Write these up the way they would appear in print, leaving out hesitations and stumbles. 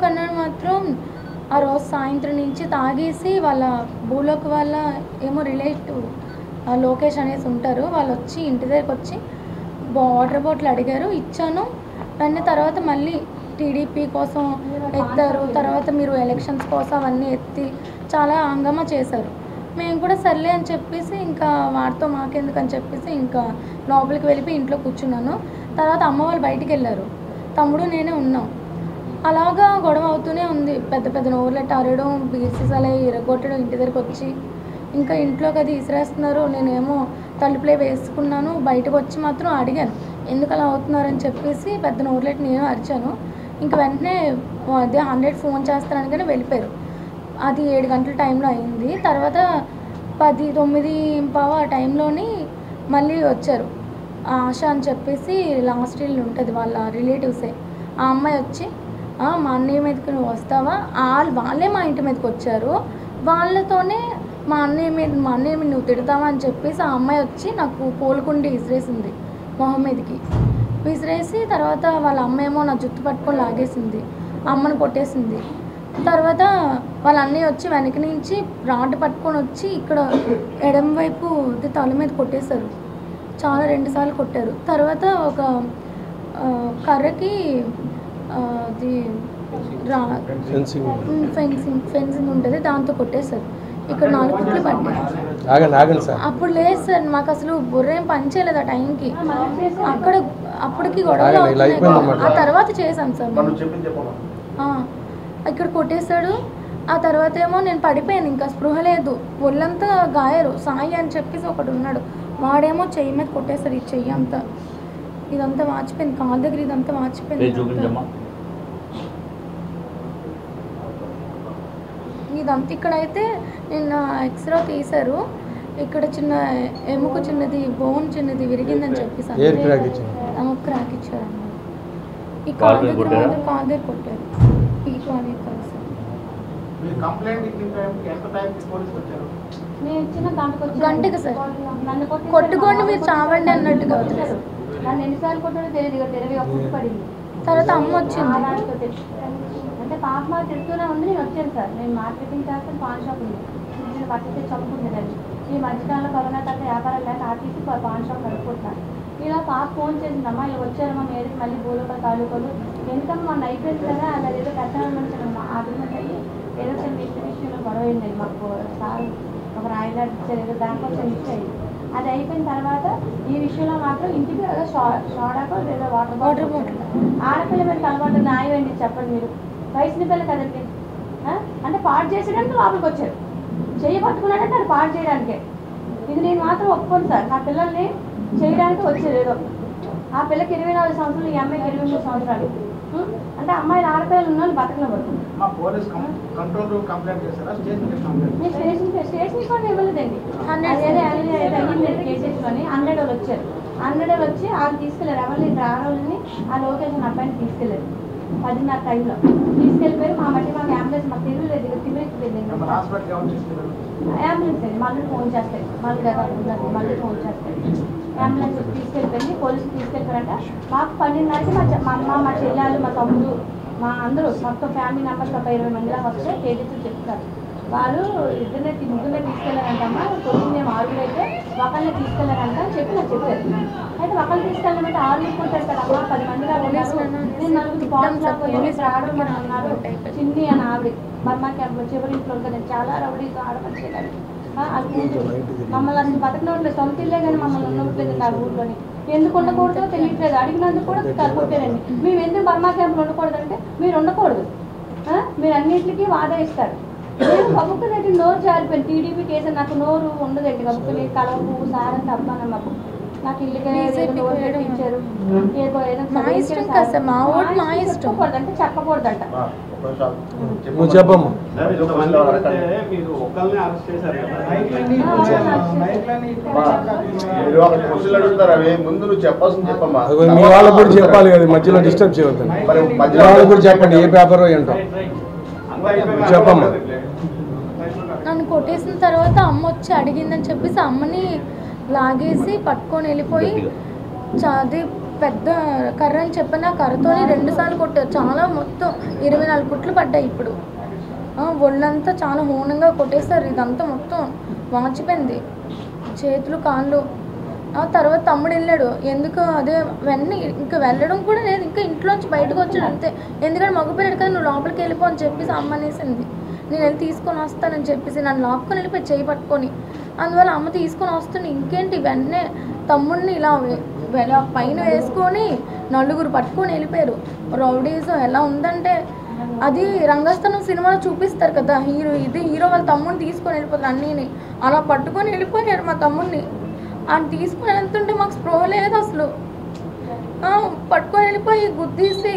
భూలోక్ అన్నాడు మాత్రం ఆ రోజు సాయంత్రం నుంచి తాగేసి వాళ్ళ భూలోక్ వాళ్ళ ఏమో రిలేటివ్ లోకేష్ అనేసి ఉంటారు, వాళ్ళు వచ్చి ఇంటి దగ్గరికి వచ్చి వాటర్ బాటిల్ అడిగారు, ఇచ్చాను. వెంటనే తర్వాత మళ్ళీ టీడీపీ కోసం ఎత్తారు, తర్వాత మీరు ఎలక్షన్స్ కోసం అవన్నీ ఎత్తి చాలా హంగామా చేశారు. మేము కూడా సర్లే అని చెప్పేసి ఇంకా వాటితో మాకెందుకు అని చెప్పేసి ఇంకా లోపలికి వెళ్ళిపోయి ఇంట్లో కూర్చున్నాను. తర్వాత అమ్మ వాళ్ళు బయటికి వెళ్ళారు, తమ్ముడు నేనే ఉన్నాం. అలాగా గొడవ అవుతూనే ఉంది, పెద్ద పెద్ద నోర్లెట్ ఆరడం, బీర్సీసాలు ఇరగొట్టడం, ఇంటి దగ్గరికి వచ్చి ఇంకా ఇంట్లోకి అది ఇసిరేస్తున్నారు. నేనేమో తలుపులే వేసుకున్నాను, బయటకు వచ్చి మాత్రం అడిగాను ఎందుకు అలా అవుతున్నారని చెప్పేసి పెద్ద నోర్లెట్ నేను అరిచాను. ఇంక వెంటనే అదే 100 ఫోన్ చేస్తానని వెళ్ళిపోయారు. అది 7 గంటల టైంలో అయింది. తర్వాత 10:09 ఆ టైంలోని మళ్ళీ వచ్చారు. ఆశ అని చెప్పేసి లాస్ట్ ఇల్లు ఉంటుంది వాళ్ళ రిలేటివ్సే. ఆ అమ్మాయి వచ్చి మా అన్నయ్య మీదకి నువ్వు వస్తావా, వాళ్ళే మా ఇంటి మీదకి వచ్చారు, వాళ్ళతోనే మా అన్నయ్య మీద నువ్వు తిడతావా అని చెప్పేసి ఆ అమ్మాయి వచ్చి నాకు పూలకుండి విసిరేసింది మొహం మీదకి. విసిరేసి తర్వాత వాళ్ళ అమ్మ ఏమో నా జుట్టు పట్టుకొని లాగేసింది, అమ్మను కొట్టేసింది. తర్వాత వాళ్ళ అన్నయ్య వచ్చి వెనక నుంచి రాడ్ పట్టుకొని వచ్చి ఇక్కడ ఎడమ వైపు తల మీద కొట్టేశారు, చాలా 2 సార్లు కొట్టారు. తర్వాత ఒక కర్రకి అది ఫెన్సింగ్ ఉంటుంది, దాంతో కొట్టేశారు. ఇక్కడ 4 కుట్లు పడ్డాయి. అప్పుడు లేదు సార్, మాకు అసలు బుర్ర ఏం పని చేయలేదు ఆ టైంకి. అప్పటికి గొడవలు అవుతున్నాయి. ఆ తర్వాత చేశాం సార్, ఇక్కడ కొట్టేశాడు. ఆ తర్వాత ఏమో నేను పడిపోయాను, ఇంకా స్పృహ లేదు, ఒళ్ళంతా గాయారు. సాయి అని చెప్పేసి ఒకడు ఉన్నాడు, వాడేమో చెయ్యి మీద కొట్టేశాడు, ఈ చెయ్యి అంతా ఇదంతా వాచిపోయింది, కాళ్ళ దగ్గర ఇదంతా వాచిపోయింది. ఇదంతా ఇక్కడైతే నిన్న ఎక్స్రే తీశారు, ఇక్కడ చిన్న ఎముక చిన్నది, బోన్ చిన్నది విరిగిందని చెప్పేసి క్రాక్ ఇచ్చారు. ఈ కాళ్ళ దగ్గర కొట్టారు, ఈ కాళ్ళ కలిసి. గంటకి సార్ కొట్టుకోండి మీరు చావండి అన్నట్టుగా తర్వాత అమ్మ వచ్చింది. అంటే పాప మాకు తెలుస్తూనే ఉంది, నేను వచ్చాను సార్. నేను మార్కెటింగ్ చేస్తాను, పాన్ షాప్ ఉంది, నేను పట్టించే చదువుకుంటున్నాను. ఈ మధ్యకాలంలో కరోనా తర్వాత వ్యాపారం లేక ఆర్టీసీ పాన్ షాప్ నడుపుకుంటున్నాను. ఇలా పాప ఫోన్ చేసిందమ్మా, ఇలా వచ్చారమ్మా మీదకి మళ్ళీ భూలోక తాలూకాలు, ఎందుకమ్మా మొన్న అయిపోయింది కదా, అలా ఏదో కట్టాలనుకుంటున్నామ్మా. ఆర్గ్యుమెంట్ అయ్యి ఏదో చిన్న విషయంలో గొడవ అయింది, మాకు సార్ ఒక రాయిలా ఇచ్చారు, ఏదో దానికోసం ఇచ్చాయి. అది అయిపోయిన తర్వాత ఈ విషయంలో మాత్రం ఇంటికి ఏదో సోడాకో లేదా వాటర్ బాటిల్ ఆడపిల్ల మీద అలవాటు న్యాయం అండి చెప్పండి మీరు. వయసుని పిల్ల కదండి, అంటే పాడు చేసేయడానికి లోపలికి వచ్చారు, చెయ్యి పట్టుకున్నాడంటే అది పాడు చేయడానికే. ఇది నేను మాత్రం ఒప్పుకోను సార్, నా పిల్లల్ని చేయడానికి వచ్చేది ఏదో. ఆ పిల్లకి 24 సంవత్సరాలు, ఈ అమ్మాయికి 23 సంవత్సరాలు. అంటే అమ్మాయిలు ఆడపిల్లలు ఉన్న వాళ్ళు బతకనివ్వదు. స్టేషన్ కూడా ఇవ్వలేదండి, కేసేసుకొని 100 వాళ్ళు వచ్చారు. 100 వాళ్ళు వచ్చి వాళ్ళు తీసుకెళ్ళారు, ఎవరిని రావాలని ఆ లొకేషన్ అబ్బాయిని తీసుకెళ్ళారు. 10:30 టైంలో తీసుకెళ్ళిపోయారు. మాకు అంబులెన్స్ మాకు తెలియలేదు, తిరిగిపోయింది అంబులెన్స్ అండి. మళ్ళీ ఫోన్ చేస్తాయి, మళ్ళీ ఫోన్ చేస్తాయి. అంబులెన్స్ తీసుకెళ్ళిపోయింది, పోలీసులు తీసుకెళ్ళిపోయారంట. మాకు 12:30కి మా అమ్మ, మా చెల్లెలు, మా తమ్ముడు, మా అందరూ మొత్తం ఫ్యామిలీ మెంబర్స్ ఒక 20 మందిలా వస్తే కేటీసీ చెప్తారు. వాళ్ళు ముగ్గురునే తీసుకెళ్ళారంటమ్మా, 9 6 అయితే ఒకళ్ళని తీసుకెళ్ళారంట అని చెప్పి నాకు చెప్పారు. అయితే ఒకళ్ళు తీసుకెళ్ళామంటే 6 తీసుకుంటారు కదమ్మా, 10 మందిగా ఉన్నారు. నేను 4 బాక్స్లో పోయి రావడం మనం ఉన్నారు. చిన్ని అని ఆవిడ బర్మా క్యాంప్లో చివరి ఇంట్లో ఉంటుంది, చాలా రౌడీతో ఆడమని అది మమ్మల్ని అసలు బతకనట్లేదు, సొంత ఇల్లే కానీ మమ్మల్ని ఉండట్లేదు ఆ ఊళ్ళోని. ఎందుకు ఉండకూడదో తెలియట్లేదు, అడిగినందుకు కూడా కొట్టారండి. మేము ఎందుకు బర్మా క్యాంపులు ఉండకూడదంటే మీరు ఉండకూడదు, మీరు అన్నింటికి వాదా ఇస్తారు. నేను గబుక్కునట్టు నోరు జారిపోయింది, టీడీపీ కేసు నాకు నోరు ఉండదండి. గబుక్కుని కలవు సారని తప్పానమ్మా, నాకు ఇల్లుగా ఇచ్చారు, ఏదో చెప్పకూడదంటే చెప్పకూడదంట. చెప్పాలి కదా, మధ్యలో డిస్టర్బ్ చేయవద్దు. వాళ్ళకు కూడా చెప్పండి ఏ పేపర్ ఏంటో చెప్పమ్మా. నన్ను కొట్టేసిన తర్వాత అమ్మ వచ్చి అడిగిందని చెప్పేసి అమ్మని లాగేసి పట్టుకొని వెళ్ళిపోయి అది పెద్ద కర్ర అని చెప్పిన కర్రతోని 2 సార్లు కొట్టారు. చాలా మొత్తం 24 కుట్లు పడ్డాయి. ఇప్పుడు ఒళ్ళంతా చాలా హూనంగా కొట్టేశారు. ఇదంతా మొత్తం వాచిపోయింది, చేతులు కాళ్ళు. తర్వాత తమ్ముడు వెళ్ళాడు. ఎందుకు అదే వెన్నీ ఇంకా వెళ్ళడం కూడా లేదు, ఇంకా ఇంట్లోంచి బయటకు వచ్చాడు అంతే. ఎందుకంటే మగపిల్లడు కదా, నువ్వు లోపలికి వెళ్ళిపో అని చెప్పేసి అమ్మ అనేసింది. నేను వెళ్ళి తీసుకొని వస్తానని చెప్పేసి నన్ను లాక్కొని వెళ్ళిపోయి చేయి పట్టుకొని. అందువల్ల అమ్మ తీసుకొని వస్తుంది. ఇంకేంటి వెన్నే తమ్ముడిని ఇలా పైన వేసుకొని 4 పట్టుకొని వెళ్ళిపోయారు. రౌడీజం ఎలా ఉందంటే, అది రంగస్థలం సినిమాలో చూపిస్తారు కదా, హీరో వాళ్ళ తమ్ముడిని తీసుకొని వెళ్ళిపోతారు అన్నీని. అలా పట్టుకొని వెళ్ళిపోయారు మా తమ్ముడిని. ఆయన తీసుకొని వెళ్తుంటే మాకు స్ప్రో లేదు అసలు. పట్టుకొని వెళ్ళిపోయి గుద్దీసి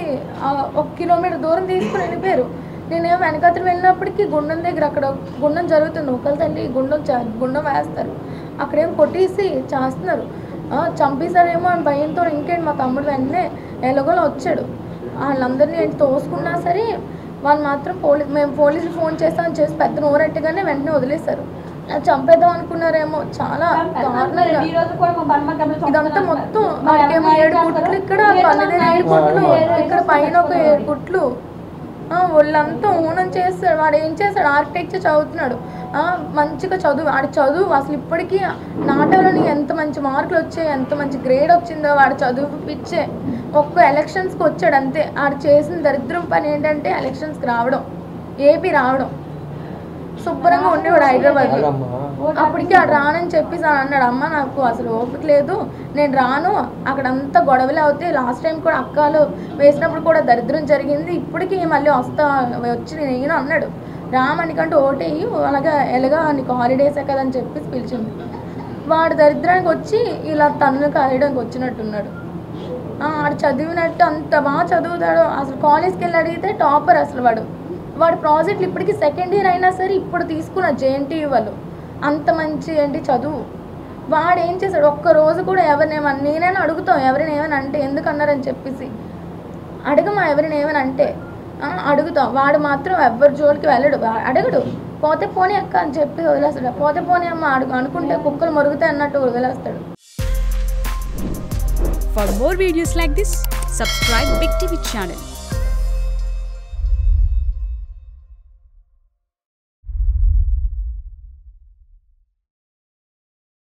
1 కిలోమీటర్ దూరం తీసుకొని వెళ్ళిపోయారు. నేనేమో వెనకత్ర వెళ్ళినప్పటికీ గుండం దగ్గర, అక్కడ గుండం జరుగుతుంది, ఒకళ్ళ తల్లి గుండం వేస్తారు, అక్కడేమో కొట్టేసి చేస్తున్నారు. చంపేశారేమో అని భయంతో ఇంకేంటి మా తమ్ముడు వెంటనే ఎలాగోలా వచ్చాడు. వాళ్ళందరినీ ఏంటి తోసుకున్నా సరే వాళ్ళు మాత్రం మేము పోలీసులు ఫోన్ చేస్తామని చేసి పెద్ద నోరెట్టుగానే వెంటనే వదిలేశారు. చంపేద్దాం అనుకున్నారేమో. చాలా దారుణంగా ఇదంతా మొత్తం. వాడికేమో 7 కుట్లు ఇక్కడ, కళ్ళు 7 కుట్లు ఇక్కడ, పైన ఒక 7 కుట్లు. వాళ్ళంతా ఊనం చేస్తాడు. వాడు ఏం చేస్తాడు, ఆర్కిటెక్చర్ చదువుతున్నాడు. మంచిగా వాడి చదువు అసలు ఇప్పటికీ నాటలోని ఎంత మంచి మార్కులు వచ్చాయి, ఎంత మంచి గ్రేడ్ వచ్చిందో వాడు చదువుపిచ్చే. ఒక్క ఎలక్షన్స్కి వచ్చాడు అంతే. ఆడు చేసిన దరిద్రం పని ఏంటంటే ఎలక్షన్స్కి రావడం, ఏపీ రావడం. శుభ్రంగా ఉండేవాడు హైదరాబాద్లో. అప్పటికి ఆడు రానని చెప్పేసి అన్నాడు, అమ్మ నాకు అసలు ఓపిక లేదు, నేను రాను, అక్కడంతా గొడవలు అవుతాయి. లాస్ట్ టైం కూడా అక్కలు వేసినప్పుడు కూడా దరిద్రం జరిగింది, ఇప్పటికీ మళ్ళీ వచ్చి నేను అన్నాడు. రామనికంటే ఓటేయి, అలాగా ఎలాగా నీకు హాలిడేసే కదా అని చెప్పేసి పిలిచింది. వాడు దరిద్రానికి వచ్చి ఇలా తన్ను కాయడానికి వచ్చినట్టున్నాడు. ఆడు చదివినట్టు అంత బాగా చదువుతాడు. అసలు కాలేజ్కి వెళ్ళి అడిగితే టాపర్ అసలు వాడు ప్రాజెక్టులు ఇప్పటికీ 2nd ఇయర్ అయినా సరే ఇప్పుడు తీసుకున్న JNTU వాళ్ళు. అంత మంచి ఏంటి చదువు. వాడు ఏం చేశాడు, ఒక్కరోజు కూడా ఎవరినేమన్నా, నేనైనా అడుగుతాం ఎవరైనా ఏమైనా అంటే ఎందుకు అన్నారని చెప్పేసి అడగమా, ఎవరైనా ఏమైనా అంటే అడుగుతాం. వాడు మాత్రం ఎవరి జోలికి వెళ్ళడు, అడగడు. పోతే పోనీ అక్క అని చెప్పి వదిలేస్తాడు. పోతే పోనీ అమ్మ అనుకుంటే కుక్కలు మొరుగుతాయి అన్నట్టు వదిలేస్తాడు. For more videos like this, subscribe Big TV channel.